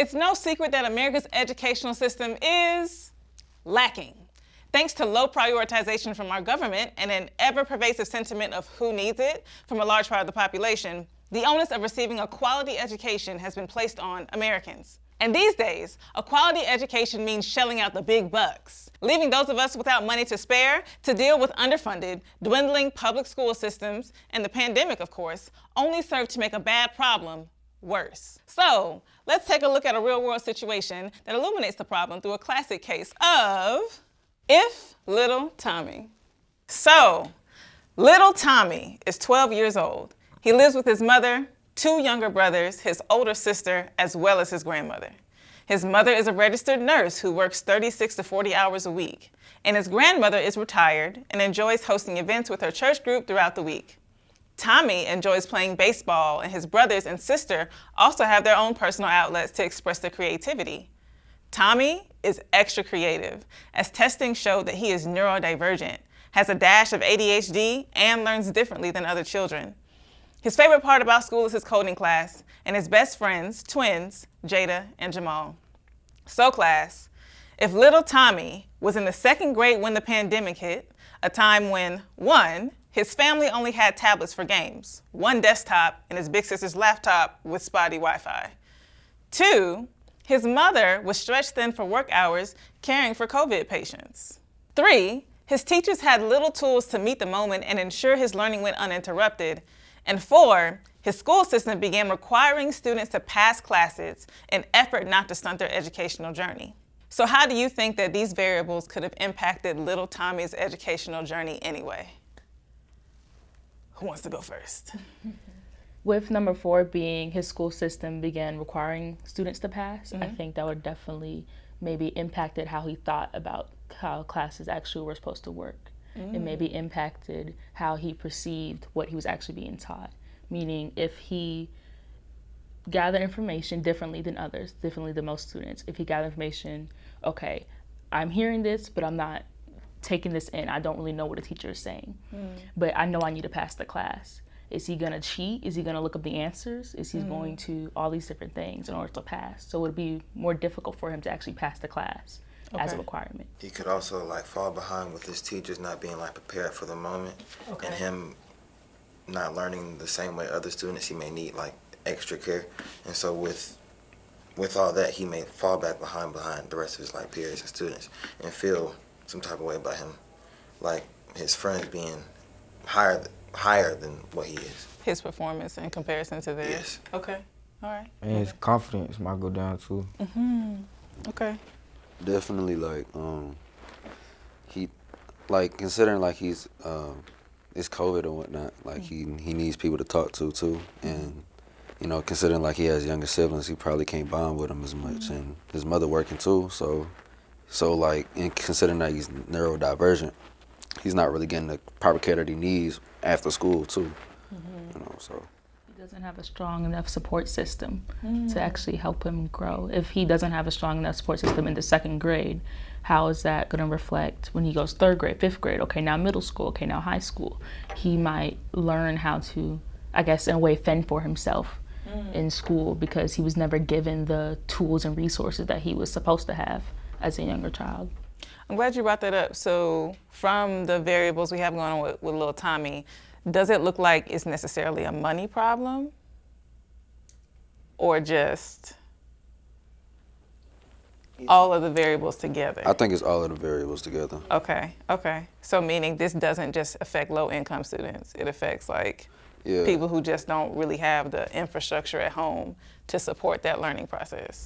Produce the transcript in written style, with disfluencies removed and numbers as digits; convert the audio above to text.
It's no secret that America's educational system is lacking. Thanks to low prioritization from our government and an ever-pervasive sentiment of who needs it from a large part of the population, the onus of receiving a quality education has been placed on Americans. And these days, a quality education means shelling out the big bucks, leaving those of us without money to spare to deal with underfunded, dwindling public school systems, and the pandemic, of course, only serve to make a bad problem worse. So, let's take a look at a real-world situation that illuminates the problem through a classic case of If Little Tommy. So, little Tommy is 12 years old. He lives with his mother, 2 younger brothers, his older sister, as well as his grandmother. His mother is a registered nurse who works 36 to 40 hours a week, and his grandmother is retired and enjoys hosting events with her church group throughout the week. Tommy enjoys playing baseball, and his brothers and sister also have their own personal outlets to express their creativity. Tommy is extra creative, as testing showed that he is neurodivergent, has a dash of ADHD, and learns differently than other children. His favorite part about school is his coding class and his best friends, twins, Jada and Jamal. So class, if little Tommy was in the 2nd grade when the pandemic hit, a time when 1, his family only had tablets for games, 1 desktop and his big sister's laptop with spotty Wi-Fi. 2, his mother was stretched thin for work hours caring for COVID patients. 3, his teachers had little tools to meet the moment and ensure his learning went uninterrupted. And 4, his school system began requiring students to pass classes in an effort not to stunt their educational journey. So how do you think that these variables could have impacted little Tommy's educational journey anyway? Who wants to go first? With number 4 being his school system began requiring students to pass, I think that would definitely maybe impacted how he thought about how classes actually were supposed to work. It maybe impacted how he perceived what he was actually being taught. Meaning if he gathered information differently than others, differently than most students, if he gathered information, okay, I'm hearing this, but I'm not taking this in. I don't really know what a teacher is saying, but I know I need to pass the class. Is he gonna cheat? Is he gonna look up the answers? Is he going to all these different things in order to pass? So it would be more difficult for him to actually pass the class as a requirement. He could also fall behind with his teachers not being prepared for the moment, and him not learning the same way other students. He may need extra care, and so with all that, he may fall back behind the rest of his peers and students, and feel some type of way about him, his friends being higher than what he is. His performance in comparison to theirs. Yes. Okay. All right. And his confidence might go down too. Okay. Definitely, he, considering he's it's COVID or whatnot, he needs people to talk to too, and considering he has younger siblings, he probably can't bond with them as much, and his mother working too, so and considering that he's neurodivergent, he's not really getting the proper care that he needs after school too, so. He doesn't have a strong enough support system to actually help him grow. If he doesn't have a strong enough support system in the 2nd grade, how is that going to reflect when he goes 3rd grade, 5th grade, okay, now middle school, okay, now high school? He might learn how to, I guess, in a way, fend for himself in school because he was never given the tools and resources that he was supposed to have as a younger child. I'm glad you brought that up. So from the variables we have going on with little Tommy, does it look like it's necessarily a money problem or just all of the variables together? I think it's all of the variables together. Okay. So meaning this doesn't just affect low-income students. It affects people who just don't really have the infrastructure at home to support that learning process.